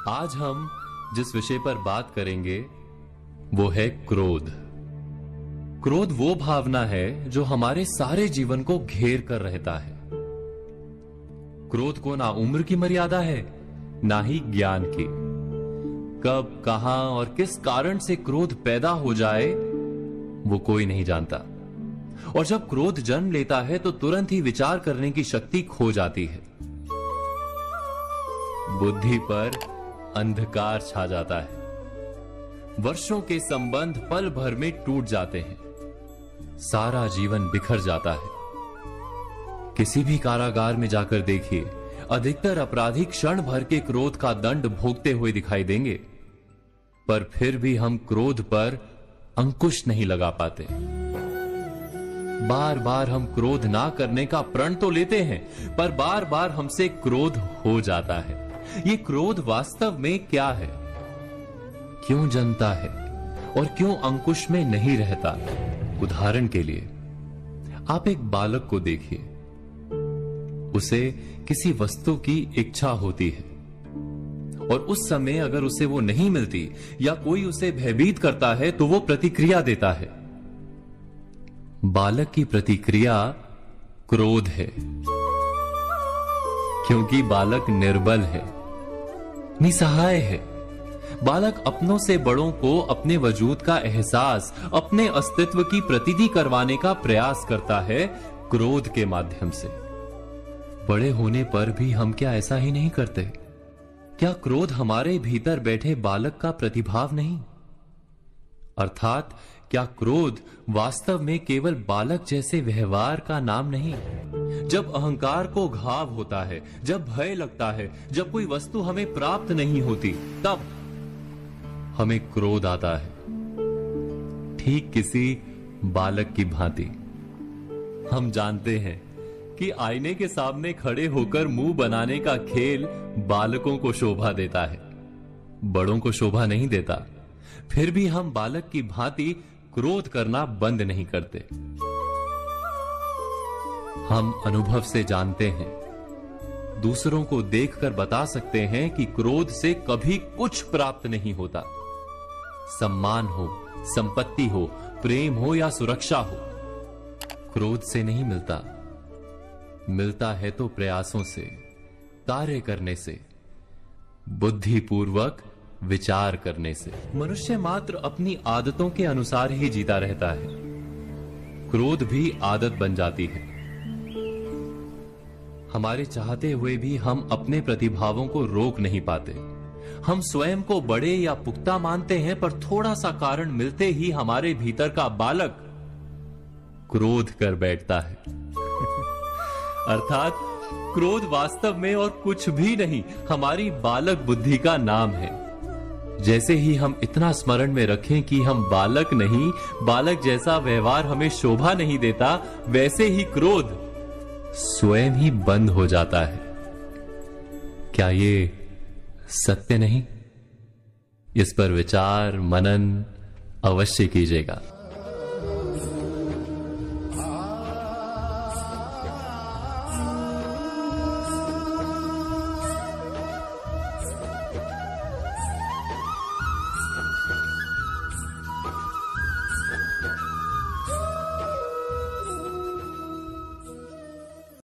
आज हम जिस विषय पर बात करेंगे वो है क्रोध। क्रोध वो भावना है जो हमारे सारे जीवन को घेर कर रहता है। क्रोध को ना उम्र की मर्यादा है, ना ही ज्ञान की। कब, कहां और किस कारण से क्रोध पैदा हो जाए वो कोई नहीं जानता। और जब क्रोध जन्म लेता है तो तुरंत ही विचार करने की शक्ति खो जाती है। बुद्धि पर अंधकार छा जाता है। वर्षों के संबंध पल भर में टूट जाते हैं। सारा जीवन बिखर जाता है। किसी भी कारागार में जाकर देखिए, अधिकतर अपराधी क्षण भर के क्रोध का दंड भोगते हुए दिखाई देंगे, पर फिर भी हम क्रोध पर अंकुश नहीं लगा पाते। बार बार हम क्रोध ना करने का प्रण तो लेते हैं, पर बार बार हमसे क्रोध हो जाता है। ये क्रोध वास्तव में क्या है, क्यों जन्मता है और क्यों अंकुश में नहीं रहता? उदाहरण के लिए आप एक बालक को देखिए। उसे किसी वस्तु की इच्छा होती है और उस समय अगर उसे वो नहीं मिलती या कोई उसे भयभीत करता है तो वो प्रतिक्रिया देता है। बालक की प्रतिक्रिया क्रोध है, क्योंकि बालक निर्बल है, निसहाय है। बालक अपनों से बड़ों को अपने वजूद का एहसास, अपने अस्तित्व की प्रतीति करवाने का प्रयास करता है क्रोध के माध्यम से। बड़े होने पर भी हम क्या ऐसा ही नहीं करते? क्या क्रोध हमारे भीतर बैठे बालक का प्रतिभाव नहीं? अर्थात क्या क्रोध वास्तव में केवल बालक जैसे व्यवहार का नाम नहीं? जब अहंकार को घाव होता है, जब भय लगता है, जब कोई वस्तु हमें प्राप्त नहीं होती, तब हमें क्रोध आता है, ठीक किसी बालक की भांति। हम जानते हैं कि आईने के सामने खड़े होकर मुंह बनाने का खेल बालकों को शोभा देता है, बड़ों को शोभा नहीं देता। फिर भी हम बालक की भांति क्रोध करना बंद नहीं करते। हम अनुभव से जानते हैं, दूसरों को देखकर बता सकते हैं कि क्रोध से कभी कुछ प्राप्त नहीं होता। सम्मान हो, संपत्ति हो, प्रेम हो या सुरक्षा हो, क्रोध से नहीं मिलता। मिलता है तो प्रयासों से, कार्य करने से, बुद्धिपूर्वक विचार करने से। मनुष्य मात्र अपनी आदतों के अनुसार ही जीता रहता है। क्रोध भी आदत बन जाती है। हमारे चाहते हुए भी हम अपने प्रतिभावों को रोक नहीं पाते। हम स्वयं को बड़े या पुख्ता मानते हैं, पर थोड़ा सा कारण मिलते ही हमारे भीतर का बालक क्रोध कर बैठता है। अर्थात क्रोध वास्तव में और कुछ भी नहीं, हमारी बालक बुद्धि का नाम है। जैसे ही हम इतना स्मरण में रखें कि हम बालक नहीं, बालक जैसा व्यवहार हमें शोभा नहीं देता, वैसे ही क्रोध स्वयं ही बंद हो जाता है। क्या ये सत्य नहीं? इस पर विचार मनन अवश्य कीजिएगा।